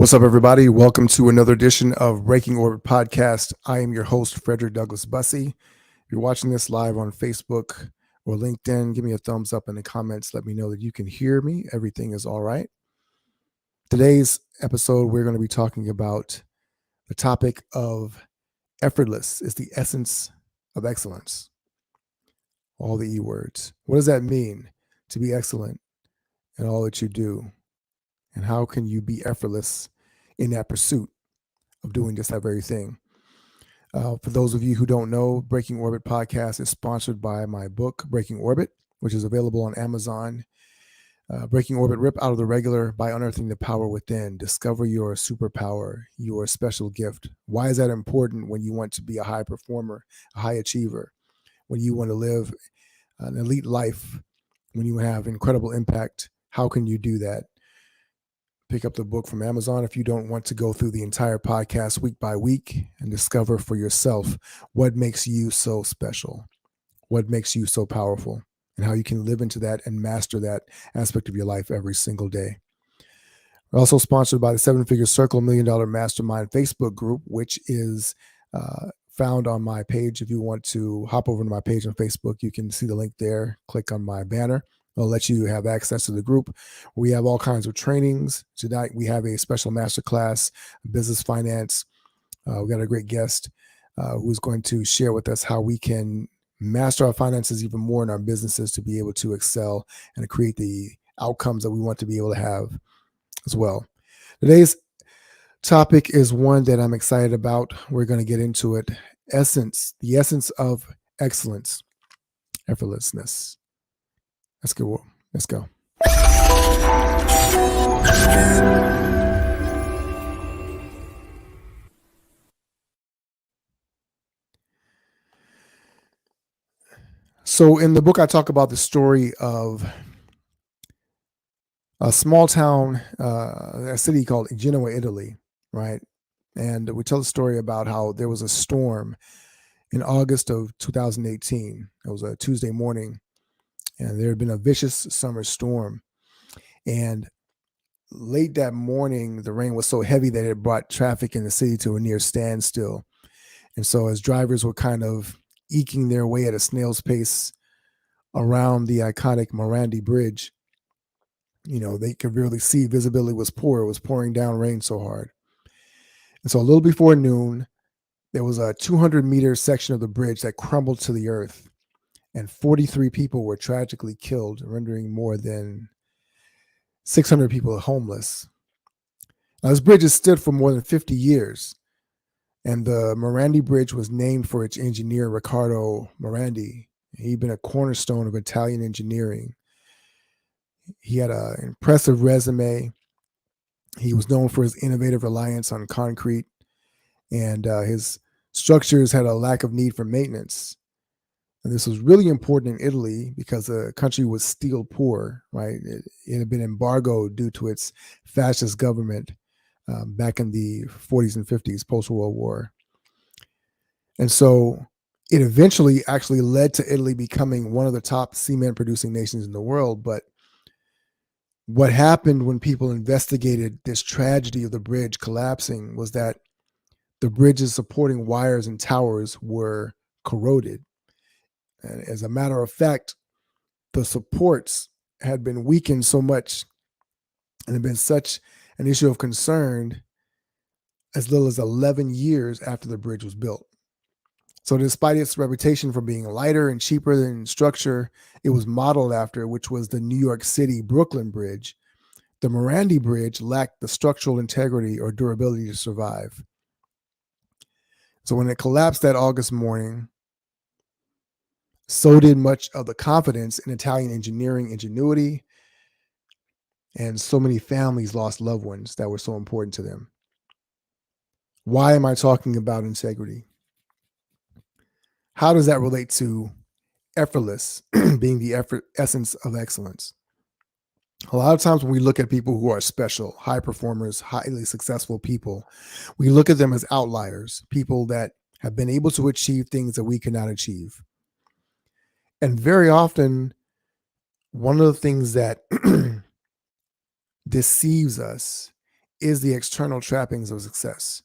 What's up, everybody? Welcome to another edition of Breaking Orbit Podcast. I am your host, Frederick Douglass Bussey. If you're watching this live on Facebook or LinkedIn, give me a thumbs up in the comments. Let me know that you can hear me. Everything is all right. Today's episode, we're going to be talking about the topic of effortless is the essence of excellence. All the E words. What does that mean to be excellent in all that you do? And how can you be effortless in that pursuit of doing just that very thing? For those of you who don't know, Breaking Orbit Podcast is sponsored by my book, Breaking Orbit, which is available on Amazon. Breaking Orbit, Rip Out of the Regular by Unearthing the Power Within. Discover your superpower, your special gift. Why is that important when you want to be a high performer, a high achiever, when you want to live an elite life, when you have incredible impact? How can you do that? Pick up the book from Amazon if you don't want to go through the entire podcast week by week and discover for yourself what makes you so special, what makes you so powerful, and how you can live into that and master that aspect of your life every single day. We're also sponsored by the 7-Figure Circle $1 Million Mastermind Facebook group, which is found on my page. If you want to hop over to my page on Facebook, you can see the link there. Click on my banner. It'll let you have access to the group. We have all kinds of trainings. Tonight, we have a special masterclass, business finance. We got a great guest who's going to share with us how we can master our finances even more in our businesses to be able to excel and create the outcomes that we want to be able to have as well. Today's topic is one that I'm excited about. We're going to get into it. The essence of excellence, effortlessness. Let's go. Let's go. So in the book, I talk about the story of a small town, a city called Genoa, Italy, right? And we tell the story about how there was a storm in August of 2018. It was a Tuesday morning, and there had been a vicious summer storm. And late that morning, the rain was so heavy that it brought traffic in the city to a near standstill. And so as drivers were kind of eking their way at a snail's pace around the iconic Morandi Bridge, they could really see visibility was poor. It was pouring down rain so hard. And so a little before noon, there was a 200-meter section of the bridge that crumbled to the earth, and 43 people were tragically killed, rendering more than 600 people homeless. Now, this bridge has stood for more than 50 years, and the Morandi Bridge was named for its engineer, Riccardo Morandi. He'd been a cornerstone of Italian engineering. He had an impressive resume. He was known for his innovative reliance on concrete, and his structures had a lack of need for maintenance. And this was really important in Italy because the country was steel poor, right? It had been embargoed due to its fascist government back in the 40s and 50s, post-World War. And so it eventually actually led to Italy becoming one of the top cement-producing nations in the world. But what happened when people investigated this tragedy of the bridge collapsing was that the bridge's supporting wires and towers were corroded. And as a matter of fact, the supports had been weakened so much and had been such an issue of concern as little as 11 years after the bridge was built. So despite its reputation for being lighter and cheaper than structure it was modeled after, which was the New York City Brooklyn Bridge, the Morandi Bridge lacked the structural integrity or durability to survive. So when it collapsed that August morning, so did much of the confidence in Italian engineering ingenuity, and so many families lost loved ones that were so important to them. Why am I talking about integrity? How does that relate to effortless being the essence of excellence? A lot of times when we look at people who are special, high performers, highly successful people, we look at them as outliers, people that have been able to achieve things that we cannot achieve. And very often, one of the things that deceives us is the external trappings of success.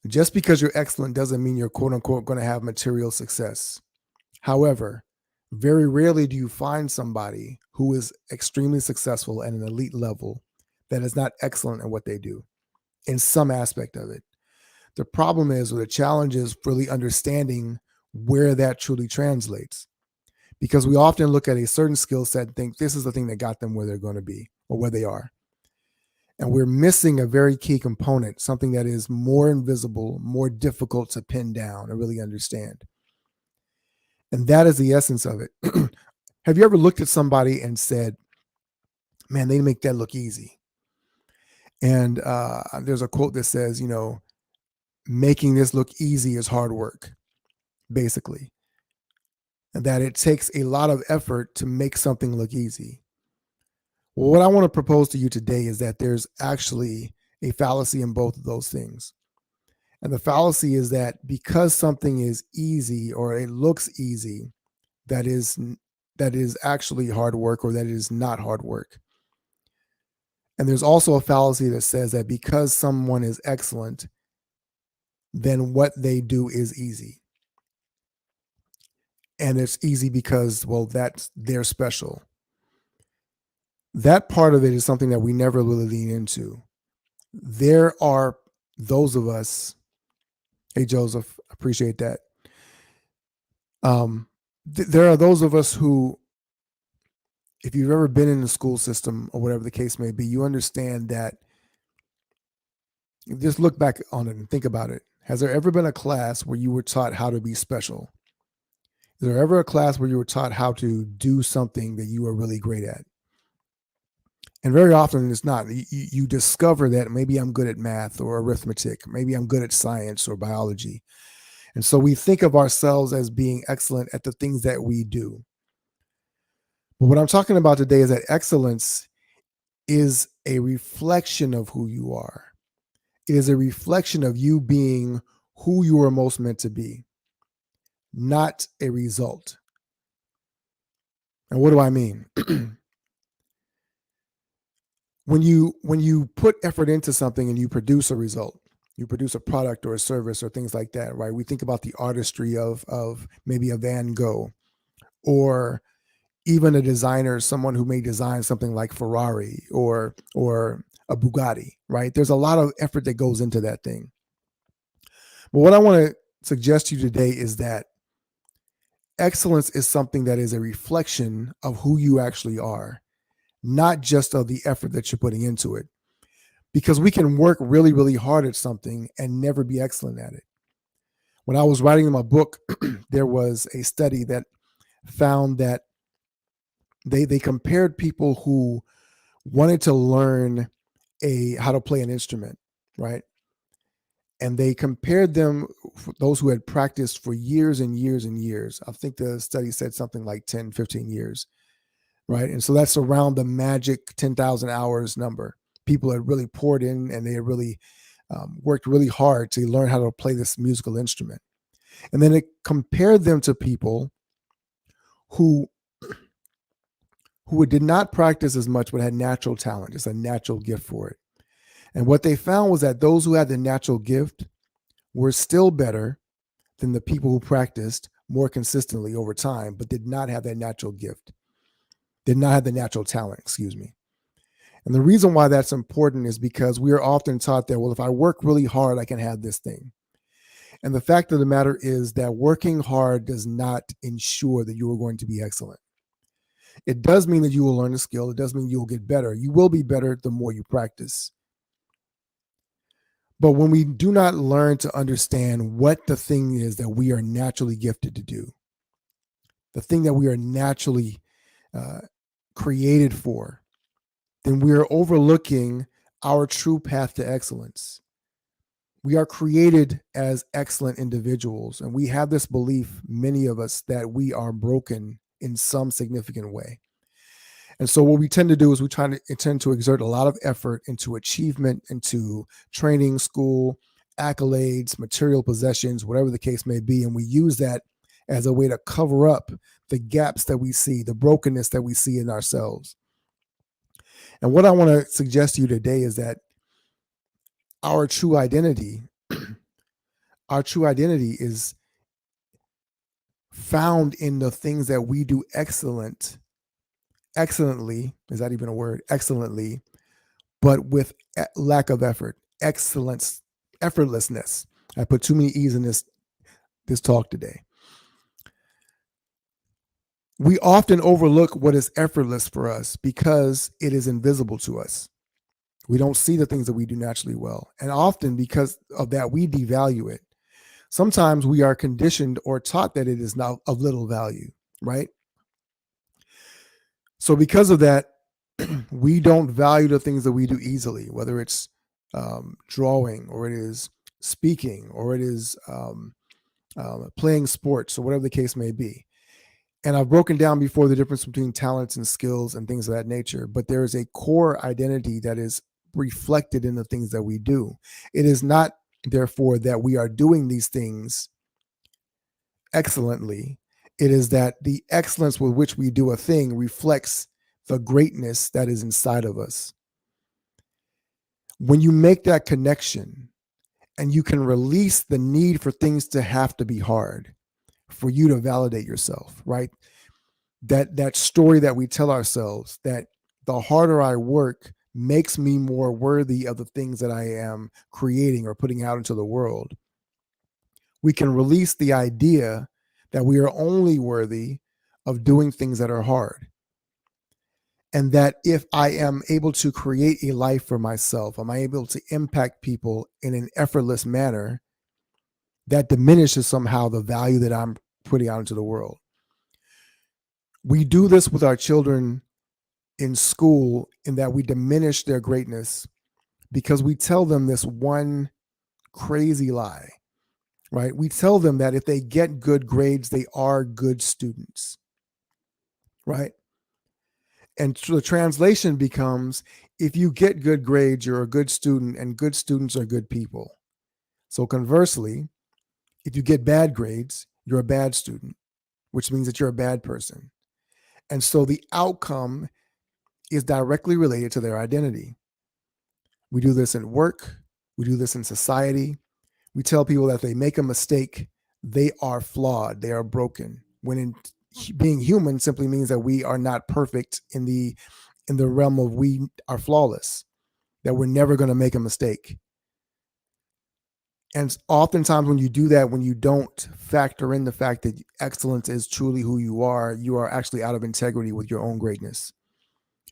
Just because you're excellent doesn't mean you're quote unquote going to have material success. However, very rarely do you find somebody who is extremely successful at an elite level that is not excellent at what they do in some aspect of it. The problem is, or the challenge is really understanding where that truly translates. Because we often look at a certain skill set and think this is the thing that got them where they're going to be or where they are. And we're missing a very key component, something that is more invisible, more difficult to pin down and really understand. And that is the essence of it. Have you ever looked at somebody and said, man, they make that look easy? And there's a quote that says, making this look easy is hard work, basically. And that it takes a lot of effort to make something look easy. Well, what I want to propose to you today is that there's actually a fallacy in both of those things. And the fallacy is that because something is easy or it looks easy, that is actually hard work, or that it is not hard work. And there's also a fallacy that says that because someone is excellent, then what they do is easy. And it's easy because, well, they're special. That part of it is something that we never really lean into. There are those of us, hey, Joseph, appreciate that. There are those of us who, if you've ever been in the school system or whatever the case may be, you understand that. Just look back on it and think about it. Has there ever been a class where you were taught how to be special? Is there ever a class where you were taught how to do something that you were really great at? And very often it's not. You discover that maybe I'm good at math or arithmetic. Maybe I'm good at science or biology. And so we think of ourselves as being excellent at the things that we do. But what I'm talking about today is that excellence is a reflection of who you are. It is a reflection of you being who you are most meant to be, not a result. And what do I mean? When you put effort into something and you produce a result, you produce a product or a service or things like that, right? We think about the artistry of maybe a Van Gogh, or even a designer, someone who may design something like Ferrari or a Bugatti, right? There's a lot of effort that goes into that thing. But what I want to suggest to you today is that excellence is something that is a reflection of who you actually are, not just of the effort that you're putting into it. Because we can work really, really hard at something and never be excellent at it. When I was writing my book, there was a study that found that they compared people who wanted to learn how to play an instrument, right? And they compared them, those who had practiced for years and years and years. I think the study said something like 10, 15 years, right? And so that's around the magic 10,000 hours number. People had really poured in and they had really worked really hard to learn how to play this musical instrument. And then it compared them to people who did not practice as much but had natural talent, just a natural gift for it. And what they found was that those who had the natural gift were still better than the people who practiced more consistently over time, but did not have that natural gift, did not have the natural talent, excuse me. And the reason why that's important is because we are often taught that, well, if I work really hard, I can have this thing. And the fact of the matter is that working hard does not ensure that you are going to be excellent. It does mean that you will learn a skill. It does mean you will get better. You will be better the more you practice. But when we do not learn to understand what the thing is that we are naturally gifted to do, the thing that we are naturally created for, then we are overlooking our true path to excellence. We are created as excellent individuals, and we have this belief, many of us, that we are broken in some significant way. And so what we tend to do is we tend to exert a lot of effort into achievement, into training, school, accolades, material possessions, whatever the case may be. And we use that as a way to cover up the gaps that we see, the brokenness that we see in ourselves. And what I want to suggest to you today is that our true identity, our true identity is found in the things that we do excellently. Is that even a word? Excellently, but with lack of effort, excellence, effortlessness. I put too many E's in this talk today. We often overlook what is effortless for us because it is invisible to us. We don't see the things that we do naturally well. And often because of that, we devalue it. Sometimes we are conditioned or taught that it is not of little value, right? So because of that, we don't value the things that we do easily, whether it's drawing, or it is speaking, or it is playing sports, or whatever the case may be. And I've broken down before the difference between talents and skills and things of that nature, but there is a core identity that is reflected in the things that we do. It is not, therefore, that we are doing these things excellently. It is that the excellence with which we do a thing reflects the greatness that is inside of us. When you make that connection and you can release the need for things to have to be hard for you to validate yourself, right? That story that we tell ourselves, that the harder I work makes me more worthy of the things that I am creating or putting out into the world. We can release the idea that we are only worthy of doing things that are hard. And that if I am able to create a life for myself, am I able to impact people in an effortless manner, that diminishes somehow the value that I'm putting out into the world. We do this with our children in school, in that we diminish their greatness because we tell them this one crazy lie, right? We tell them that if they get good grades, they are good students, right? And so the translation becomes, if you get good grades, you're a good student, and good students are good people. So conversely, if you get bad grades, you're a bad student, which means that you're a bad person. And so the outcome is directly related to their identity. We do this in work. We do this in society. We tell people that if they make a mistake, they are flawed, they are broken. When in being human simply means that we are not perfect in the realm of we are flawless, that we're never going to make a mistake. And oftentimes when you do that, when you don't factor in the fact that excellence is truly who you are actually out of integrity with your own greatness.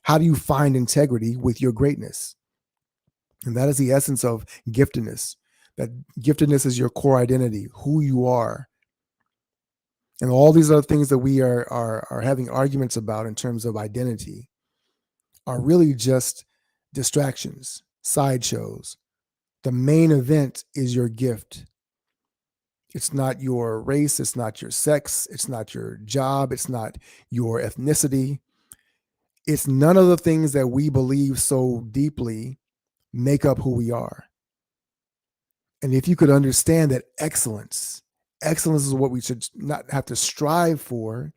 How do you find integrity with your greatness? And that is the essence of giftedness. That giftedness is your core identity, who you are. And all these other things that we are having arguments about in terms of identity are really just distractions, sideshows. The main event is your gift. It's not your race, it's not your sex, it's not your job, it's not your ethnicity. It's none of the things that we believe so deeply make up who we are. And if you could understand that excellence is what we should not have to strive for,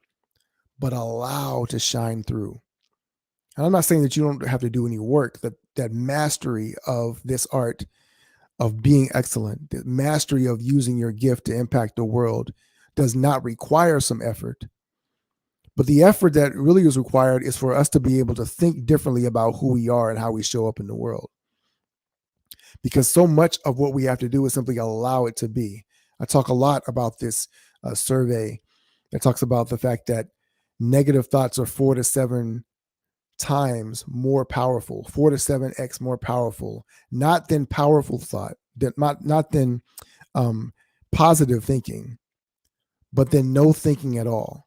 but allow to shine through. And I'm not saying that you don't have to do any work, that mastery of this art of being excellent, the mastery of using your gift to impact the world does not require some effort. But the effort that really is required is for us to be able to think differently about who we are and how we show up in the world. Because so much of what we have to do is simply allow it to be. I talk a lot about this survey that talks about the fact that negative thoughts are 4 to 7 times more powerful, 4 to 7x more powerful, not than powerful thought, not than positive thinking, but then no thinking at all.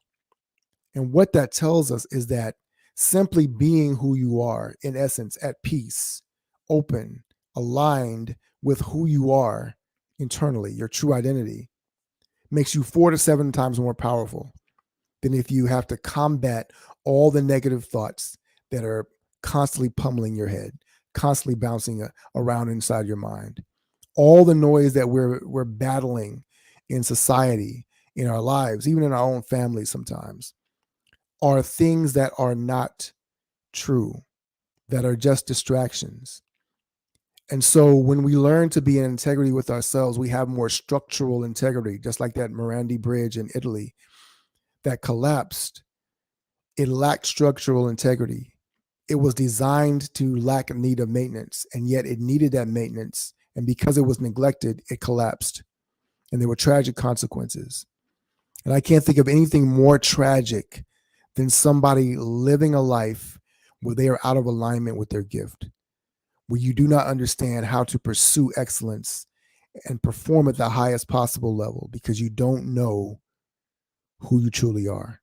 And what that tells us is that simply being who you are, in essence, at peace, open, aligned with who you are internally, your true identity, makes you 4 to 7 times more powerful than if you have to combat all the negative thoughts that are constantly pummeling your head, constantly bouncing around inside your mind. All the noise that we're battling in society, in our lives, even in our own families sometimes, are things that are not true, that are just distractions. And so when we learn to be in integrity with ourselves, we have more structural integrity, just like that Morandi Bridge in Italy that collapsed. It lacked structural integrity. It was designed to lack a need of maintenance, and yet it needed that maintenance. And because it was neglected, it collapsed. And there were tragic consequences. And I can't think of anything more tragic than somebody living a life where they are out of alignment with their gift, where you do not understand how to pursue excellence and perform at the highest possible level because you don't know who you truly are.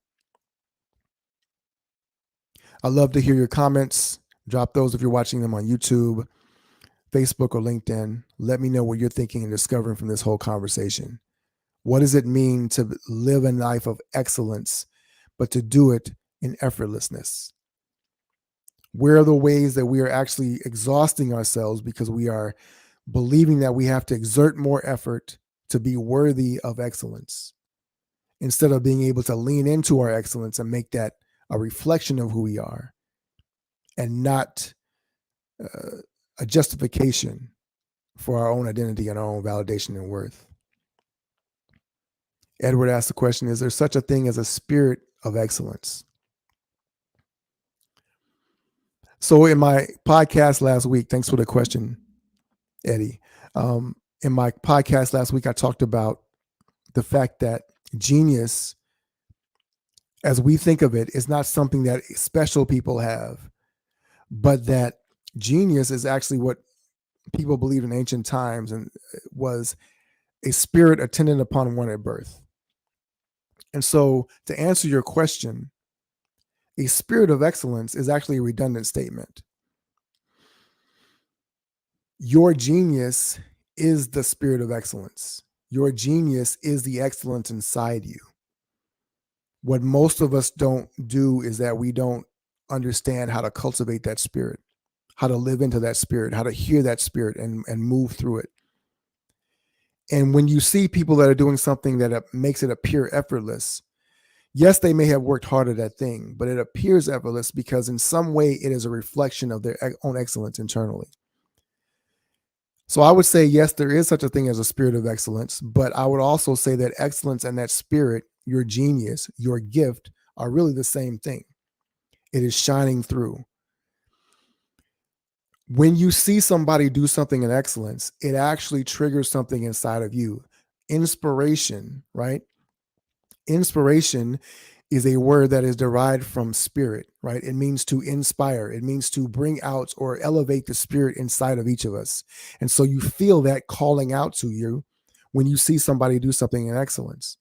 I'd love to hear your comments. Drop those if you're watching them on YouTube, Facebook, or LinkedIn. Let me know what you're thinking and discovering from this whole conversation. What does it mean to live a life of excellence, but to do it in effortlessness? Where are the ways that we are actually exhausting ourselves because we are believing that we have to exert more effort to be worthy of excellence, instead of being able to lean into our excellence and make that a reflection of who we are and not a justification for our own identity and our own validation and worth? Edward asked the question, is there such a thing as a spirit of excellence? So in my podcast last week, thanks for the question, Eddie. In my podcast last week, I talked about the fact that genius, as we think of it, is not something that special people have, but that genius is actually what people believed in ancient times and was a spirit attendant upon one at birth. And so to answer your question, a spirit of excellence is actually a redundant statement. Your genius is the spirit of excellence. Your genius is the excellence inside you. What most of us don't do is that we don't understand how to cultivate that spirit, how to live into that spirit, how to hear that spirit and move through it. And when you see people that are doing something that makes it appear effortless, yes, they may have worked hard at that thing, but it appears effortless because in some way it is a reflection of their own excellence internally. So I would say, yes, there is such a thing as a spirit of excellence, but I would also say that excellence and that spirit, your genius, your gift, are really the same thing. It is shining through. When you see somebody do something in excellence, it actually triggers something inside of you. Inspiration, right? Inspiration is a word that is derived from spirit, right? It means to inspire. It means to bring out or elevate the spirit inside of each of us. And so you feel that calling out to you when you see somebody do something in excellence.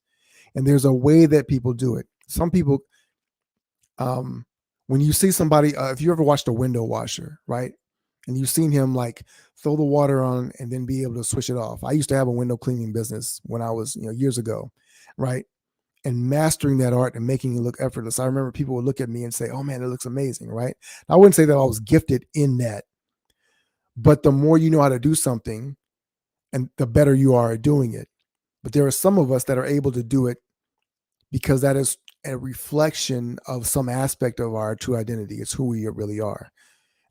And there's a way that people do it. Some people, when you see somebody, if you ever watched a window washer, right? And you've seen him like throw the water on and then be able to switch it off. I used to have a window cleaning business when I was, years ago, right? And mastering that art and making it look effortless. I remember people would look at me and say, "Oh man, it looks amazing," right? I wouldn't say that I was gifted in that, but the more you know how to do something, and the better you are at doing it. But there are some of us that are able to do it because that is a reflection of some aspect of our true identity. It's who we really are.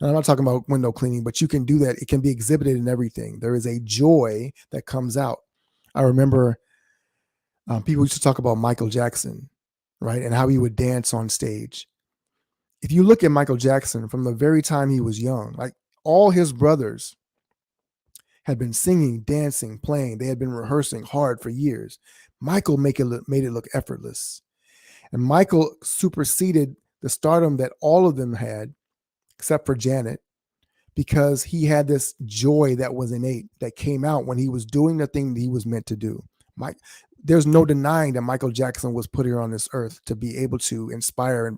And I'm not talking about window cleaning, but you can do that. It can be exhibited in everything. There is a joy that comes out. I remember people used to talk about Michael Jackson, right? And how he would dance on stage. If you look at Michael Jackson from the very time he was young, like all his brothers had been singing, dancing, playing. They had been rehearsing hard for years. Michael made it look effortless. And Michael superseded the stardom that all of them had, except for Janet, because he had this joy that was innate that came out when he was doing the thing that he was meant to do. There's no denying that Michael Jackson was put here on this earth to be able to inspire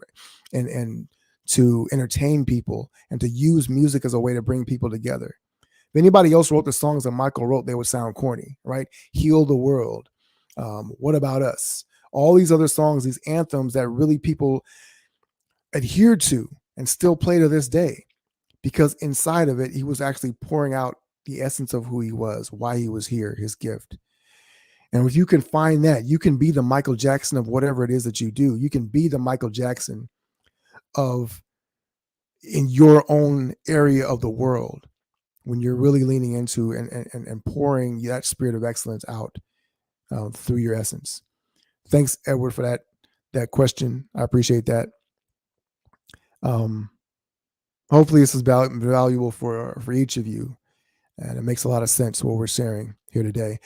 and to entertain people and to use music as a way to bring people together. If anybody else wrote the songs that Michael wrote, they would sound corny, right? Heal the World. What About Us? All these other songs, these anthems that really people adhere to and still play to this day, because inside of it, he was actually pouring out the essence of who he was, why he was here, his gift. And if you can find that, you can be the Michael Jackson of whatever it is that you do. You can be the Michael Jackson of in your own area of the world. when you're really leaning into and pouring that spirit of excellence out through your essence. Thanks, Edward, for that question. I appreciate that. Um, hopefully, this is valuable for each of you, and it makes a lot of sense what we're sharing here today.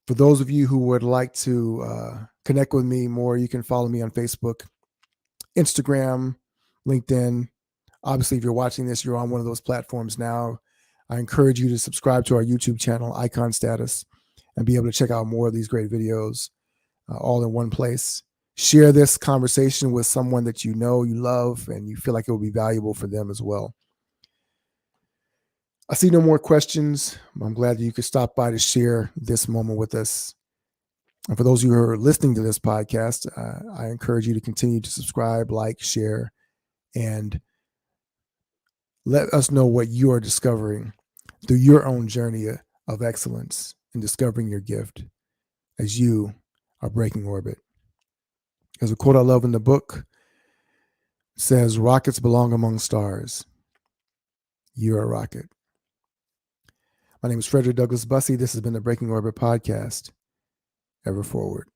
For those of you who would like to connect with me more, you can follow me on Facebook, Instagram, LinkedIn. Obviously, if you're watching this, you're on one of those platforms now. I encourage you to subscribe to our YouTube channel, Icon Status, and be able to check out more of these great videos all in one place. Share this conversation with someone that you know, you love, and you feel like it will be valuable for them as well. I see no more questions. I'm glad that you could stop by to share this moment with us. And for those of you who are listening to this podcast, I encourage you to continue to subscribe, like, share, and let us know what you are discovering through your own journey of excellence in discovering your gift as you are breaking orbit. There's a quote I love in the book. It says, "Rockets belong among stars. You're a rocket." My name is Frederick Douglass Bussey. This has been the Breaking Orbit Podcast. Ever forward.